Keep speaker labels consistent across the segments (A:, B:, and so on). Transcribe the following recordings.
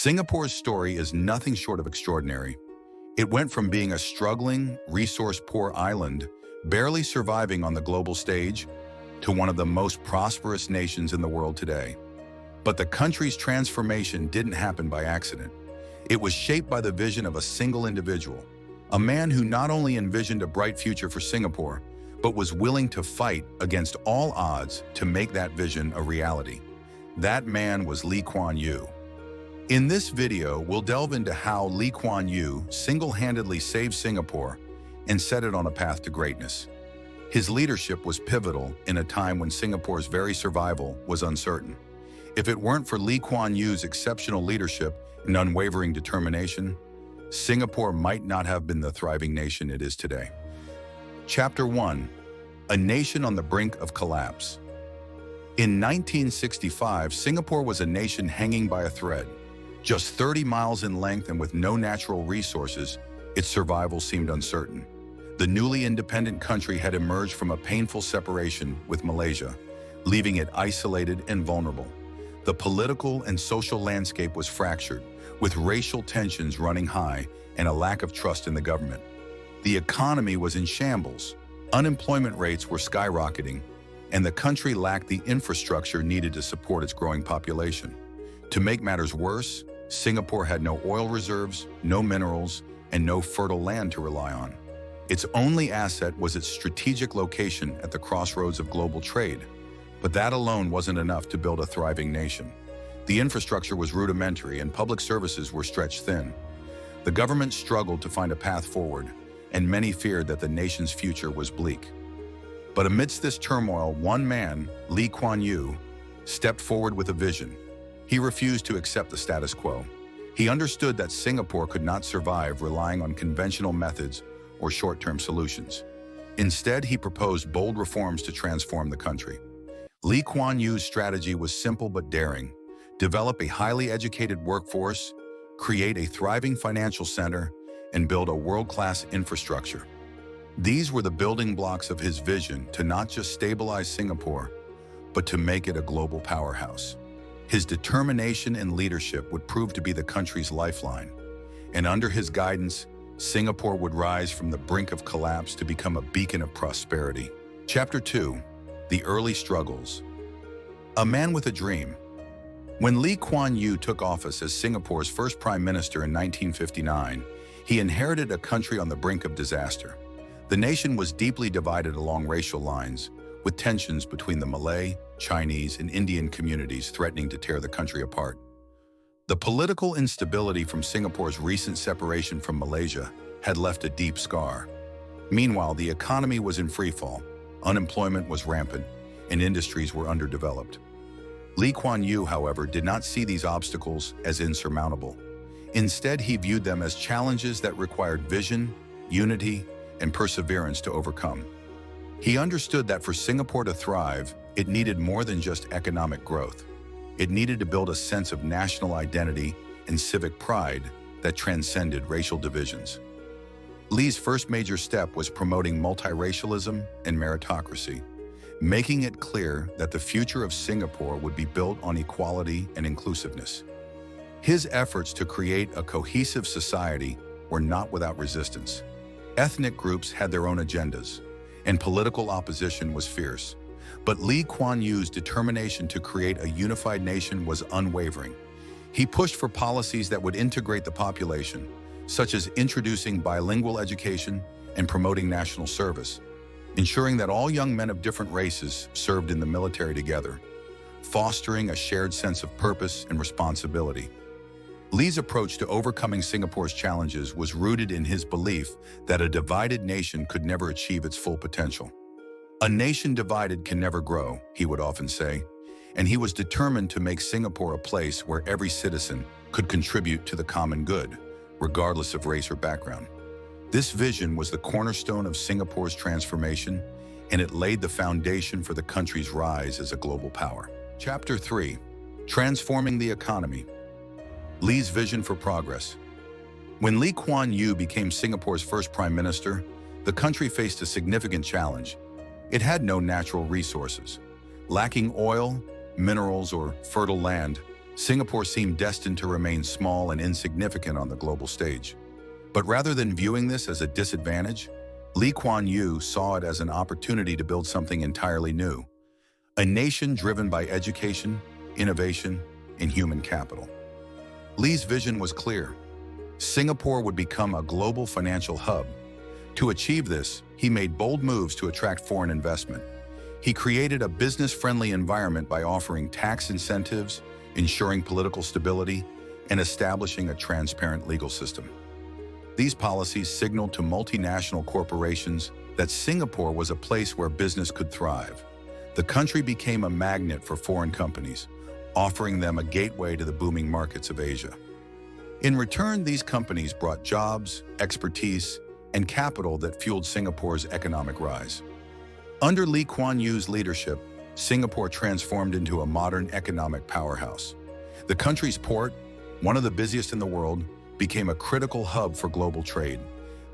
A: Singapore's story is nothing short of extraordinary. It went from being a struggling, resource-poor island, barely surviving on the global stage, to one of the most prosperous nations in the world today. But the country's transformation didn't happen by accident. It was shaped by the vision of a single individual, a man who not only envisioned a bright future for Singapore, but was willing to fight against all odds to make that vision a reality. That man was Lee Kuan Yew. In this video, we'll delve into how Lee Kuan Yew single-handedly saved Singapore and set it on a path to greatness. His leadership was pivotal in a time when Singapore's very survival was uncertain. If it weren't for Lee Kuan Yew's exceptional leadership and unwavering determination, Singapore might not have been the thriving nation it is today. Chapter 1. A nation on the brink of collapse. In 1965, Singapore was a nation hanging by a thread. Just 30 miles in length and with no natural resources, its survival seemed uncertain. The newly independent country had emerged from a painful separation with Malaysia, leaving it isolated and vulnerable. The political and social landscape was fractured, with racial tensions running high and a lack of trust in the government. The economy was in shambles, unemployment rates were skyrocketing, and the country lacked the infrastructure needed to support its growing population. To make matters worse, Singapore had no oil reserves, no minerals, and no fertile land to rely on. Its only asset was its strategic location at the crossroads of global trade. But that alone wasn't enough to build a thriving nation. The infrastructure was rudimentary and public services were stretched thin. The government struggled to find a path forward, and many feared that the nation's future was bleak. But amidst this turmoil, one man, Lee Kuan Yew, stepped forward with a vision. He refused to accept the status quo. He understood that Singapore could not survive relying on conventional methods or short-term solutions. Instead, he proposed bold reforms to transform the country. Lee Kuan Yew's strategy was simple but daring: develop a highly educated workforce, create a thriving financial center, and build a world-class infrastructure. These were the building blocks of his vision to not just stabilize Singapore, but to make it a global powerhouse. His determination and leadership would prove to be the country's lifeline, and under his guidance, Singapore would rise from the brink of collapse to become a beacon of prosperity. Chapter 2. The Early Struggles. A man with a dream. When Lee Kuan Yew took office as Singapore's first prime minister in 1959, he inherited a country on the brink of disaster. The nation was deeply divided along racial lines, with tensions between the Malay, Chinese, and Indian communities threatening to tear the country apart. The political instability from Singapore's recent separation from Malaysia had left a deep scar. Meanwhile, the economy was in freefall, unemployment was rampant, and industries were underdeveloped. Lee Kuan Yew, however, did not see these obstacles as insurmountable. Instead, he viewed them as challenges that required vision, unity, and perseverance to overcome. He understood that for Singapore to thrive, it needed more than just economic growth. It needed to build a sense of national identity and civic pride that transcended racial divisions. Lee's first major step was promoting multiracialism and meritocracy, making it clear that the future of Singapore would be built on equality and inclusiveness. His efforts to create a cohesive society were not without resistance. Ethnic groups had their own agendas, and political opposition was fierce. But Lee Kuan Yew's determination to create a unified nation was unwavering. He pushed for policies that would integrate the population, such as introducing bilingual education and promoting national service, ensuring that all young men of different races served in the military together, fostering a shared sense of purpose and responsibility. Lee's approach to overcoming Singapore's challenges was rooted in his belief that a divided nation could never achieve its full potential. "A nation divided can never grow," he would often say, and he was determined to make Singapore a place where every citizen could contribute to the common good, regardless of race or background. This vision was the cornerstone of Singapore's transformation, and it laid the foundation for the country's rise as a global power. Chapter 3. Transforming the Economy. Lee's vision for progress. When Lee Kuan Yew became Singapore's first prime minister, the country faced a significant challenge. It had no natural resources. Lacking oil, minerals, or fertile land, Singapore seemed destined to remain small and insignificant on the global stage. But rather than viewing this as a disadvantage, Lee Kuan Yew saw it as an opportunity to build something entirely new, a nation driven by education, innovation, and human capital. Lee's vision was clear. Singapore would become a global financial hub. To achieve this, he made bold moves to attract foreign investment. He created a business-friendly environment by offering tax incentives, ensuring political stability, and establishing a transparent legal system. These policies signaled to multinational corporations that Singapore was a place where business could thrive. The country became a magnet for foreign companies, offering them a gateway to the booming markets of Asia. In return, these companies brought jobs, expertise, and capital that fueled Singapore's economic rise. Under Lee Kuan Yew's leadership, Singapore transformed into a modern economic powerhouse. The country's port, one of the busiest in the world, became a critical hub for global trade.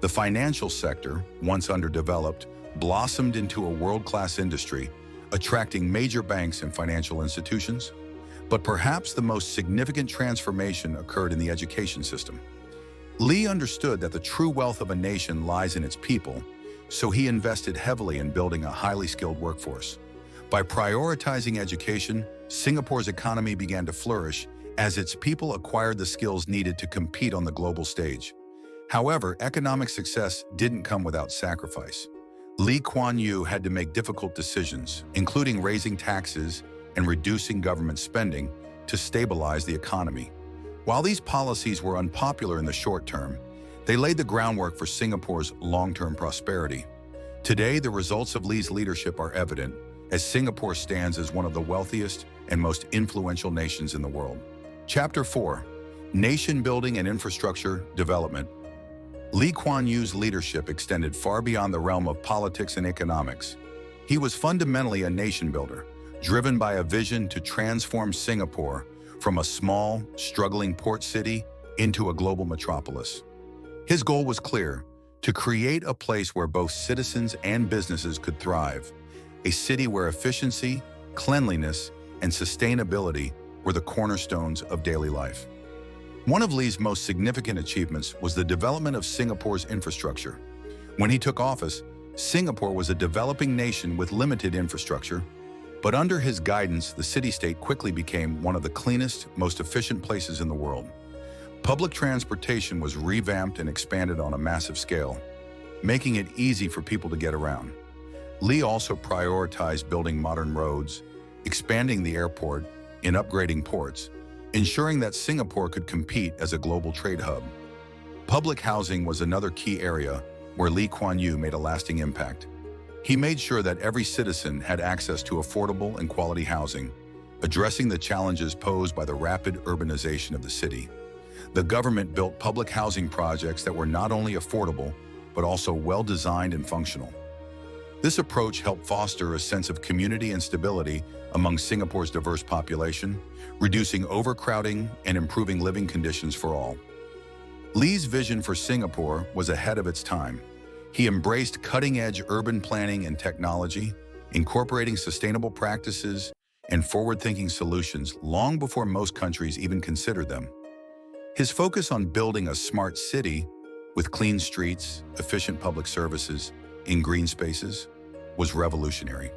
A: The financial sector, once underdeveloped, blossomed into a world-class industry, attracting major banks and financial institutions. But perhaps the most significant transformation occurred in the education system. Lee understood that the true wealth of a nation lies in its people, so he invested heavily in building a highly skilled workforce. By prioritizing education, Singapore's economy began to flourish as its people acquired the skills needed to compete on the global stage. However, economic success didn't come without sacrifice. Lee Kuan Yew had to make difficult decisions, including raising taxes and reducing government spending to stabilize the economy. While these policies were unpopular in the short term, they laid the groundwork for Singapore's long-term prosperity. Today, the results of Lee's leadership are evident, as Singapore stands as one of the wealthiest and most influential nations in the world. Chapter 4. Nation Building and Infrastructure Development. Lee Kuan Yew's leadership extended far beyond the realm of politics and economics. He was fundamentally a nation builder, driven by a vision to transform Singapore from a small, struggling port city into a global metropolis. His goal was clear: to create a place where both citizens and businesses could thrive, a city where efficiency, cleanliness, and sustainability were the cornerstones of daily life. One of Lee's most significant achievements was the development of Singapore's infrastructure. When he took office, Singapore was a developing nation with limited infrastructure, but under his guidance, the city-state quickly became one of the cleanest, most efficient places in the world. Public transportation was revamped and expanded on a massive scale, making it easy for people to get around. Lee also prioritized building modern roads, expanding the airport, and upgrading ports, ensuring that Singapore could compete as a global trade hub. Public housing was another key area where Lee Kuan Yew made a lasting impact. He made sure that every citizen had access to affordable and quality housing, addressing the challenges posed by the rapid urbanization of the city. The government built public housing projects that were not only affordable, but also well-designed and functional. This approach helped foster a sense of community and stability among Singapore's diverse population, reducing overcrowding and improving living conditions for all. Lee's vision for Singapore was ahead of its time. He embraced cutting-edge urban planning and technology, incorporating sustainable practices and forward-thinking solutions long before most countries even considered them. His focus on building a smart city with clean streets, efficient public services, and green spaces was revolutionary.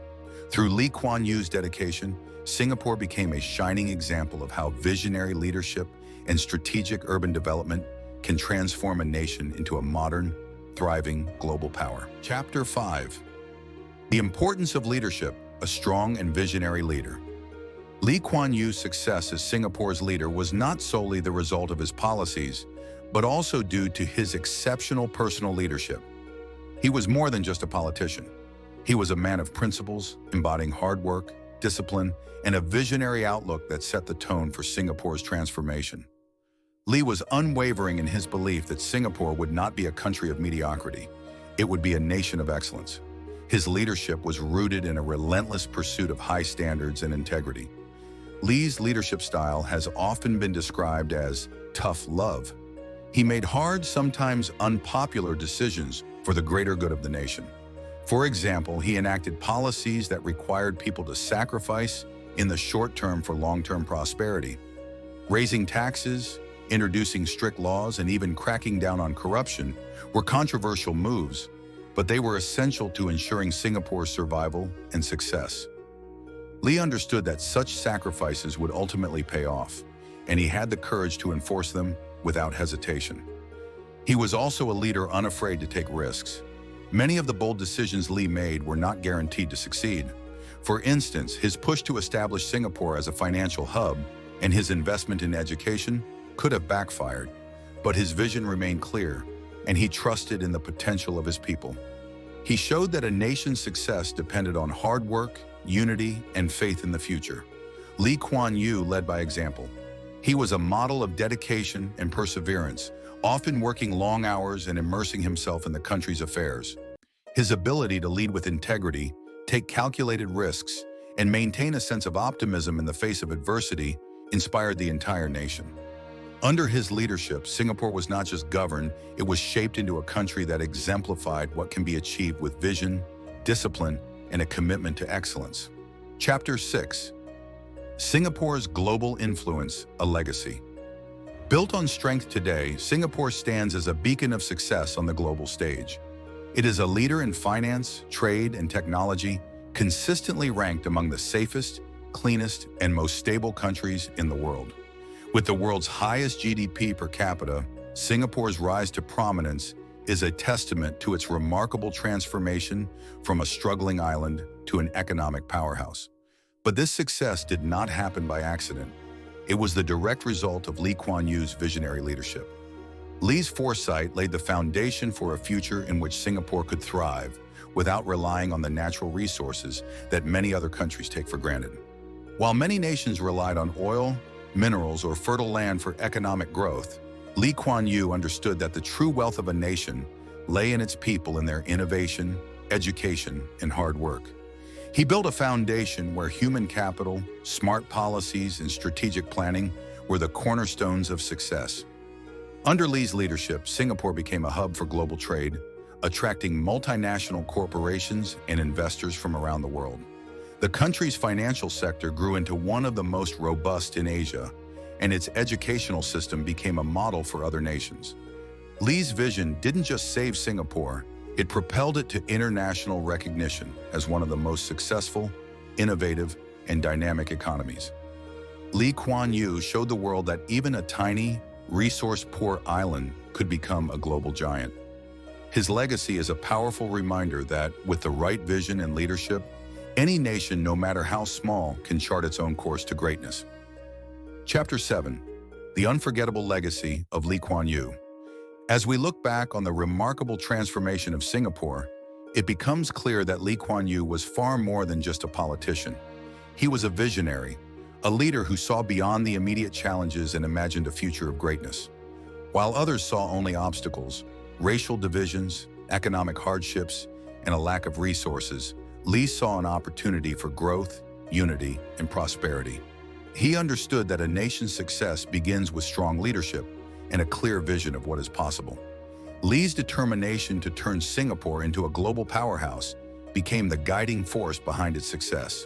A: Through Lee Kuan Yew's dedication, Singapore became a shining example of how visionary leadership and strategic urban development can transform a nation into a modern, thriving global power. Chapter 5. The importance of leadership, a strong and visionary leader. Lee Kuan Yew's success as Singapore's leader was not solely the result of his policies, but also due to his exceptional personal leadership. He was more than just a politician. He was a man of principles, embodying hard work, discipline, and a visionary outlook that set the tone for Singapore's transformation. Lee was unwavering in his belief that Singapore would not be a country of mediocrity. It would be a nation of excellence. His leadership was rooted in a relentless pursuit of high standards and integrity. Lee's leadership style has often been described as tough love. He made hard, sometimes unpopular decisions for the greater good of the nation. For example, he enacted policies that required people to sacrifice in the short term for long-term prosperity. Raising taxes, introducing strict laws, and even cracking down on corruption were controversial moves, but they were essential to ensuring Singapore's survival and success. Lee understood that such sacrifices would ultimately pay off, and he had the courage to enforce them without hesitation. He was also a leader unafraid to take risks. Many of the bold decisions Lee made were not guaranteed to succeed. For instance, his push to establish Singapore as a financial hub and his investment in education could have backfired, but his vision remained clear, and he trusted in the potential of his people. He showed that a nation's success depended on hard work, unity, and faith in the future. Lee Kuan Yew led by example. He was a model of dedication and perseverance, often working long hours and immersing himself in the country's affairs. His ability to lead with integrity, take calculated risks, and maintain a sense of optimism in the face of adversity inspired the entire nation. Under his leadership, Singapore was not just governed, it was shaped into a country that exemplified what can be achieved with vision, discipline, and a commitment to excellence. Chapter 6. Singapore's Global Influence, a Legacy. Built on strength today, Singapore stands as a beacon of success on the global stage. It is a leader in finance, trade, and technology, consistently ranked among the safest, cleanest, and most stable countries in the world. With the world's highest GDP per capita, Singapore's rise to prominence is a testament to its remarkable transformation from a struggling island to an economic powerhouse. But this success did not happen by accident. It was the direct result of Lee Kuan Yew's visionary leadership. Lee's foresight laid the foundation for a future in which Singapore could thrive without relying on the natural resources that many other countries take for granted. While many nations relied on oil, minerals, or fertile land for economic growth, Lee Kuan Yew understood that the true wealth of a nation lay in its people and their innovation, education, and hard work. He built a foundation where human capital, smart policies, and strategic planning were the cornerstones of success. Under Lee's leadership, Singapore became a hub for global trade, attracting multinational corporations and investors from around the world. The country's financial sector grew into one of the most robust in Asia, and its educational system became a model for other nations. Lee's vision didn't just save Singapore, it propelled it to international recognition as one of the most successful, innovative, and dynamic economies. Lee Kuan Yew showed the world that even a tiny, resource-poor island could become a global giant. His legacy is a powerful reminder that, with the right vision and leadership, any nation, no matter how small, can chart its own course to greatness. Chapter 7. The Unforgettable Legacy of Lee Kuan Yew. As we look back on the remarkable transformation of Singapore, it becomes clear that Lee Kuan Yew was far more than just a politician. He was a visionary, a leader who saw beyond the immediate challenges and imagined a future of greatness. While others saw only obstacles, racial divisions, economic hardships, and a lack of resources, Lee saw an opportunity for growth, unity, and prosperity. He understood that a nation's success begins with strong leadership and a clear vision of what is possible. Lee's determination to turn Singapore into a global powerhouse became the guiding force behind its success.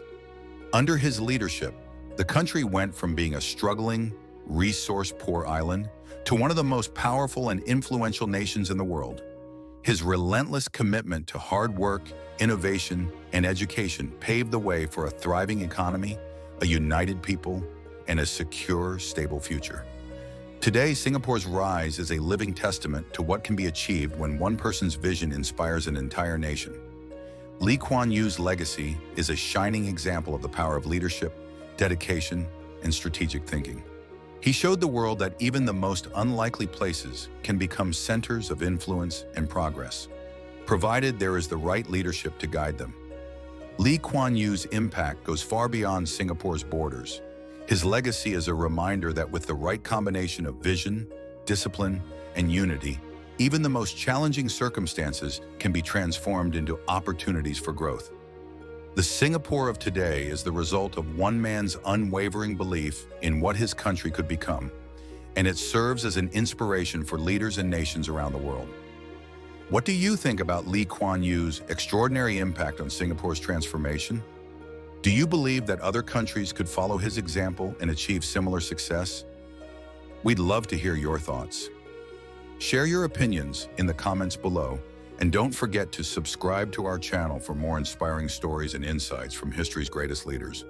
A: Under his leadership, the country went from being a struggling, resource-poor island to one of the most powerful and influential nations in the world. His relentless commitment to hard work, innovation, and education paved the way for a thriving economy, a united people, and a secure, stable future. Today, Singapore's rise is a living testament to what can be achieved when one person's vision inspires an entire nation. Lee Kuan Yew's legacy is a shining example of the power of leadership, dedication, and strategic thinking. He showed the world that even the most unlikely places can become centers of influence and progress, provided there is the right leadership to guide them. Lee Kuan Yew's impact goes far beyond Singapore's borders. His legacy is a reminder that with the right combination of vision, discipline, and unity, even the most challenging circumstances can be transformed into opportunities for growth. The Singapore of today is the result of one man's unwavering belief in what his country could become, and it serves as an inspiration for leaders and nations around the world. What do you think about Lee Kuan Yew's extraordinary impact on Singapore's transformation? Do you believe that other countries could follow his example and achieve similar success? We'd love to hear your thoughts. Share your opinions in the comments below, and don't forget to subscribe to our channel for more inspiring stories and insights from history's greatest leaders.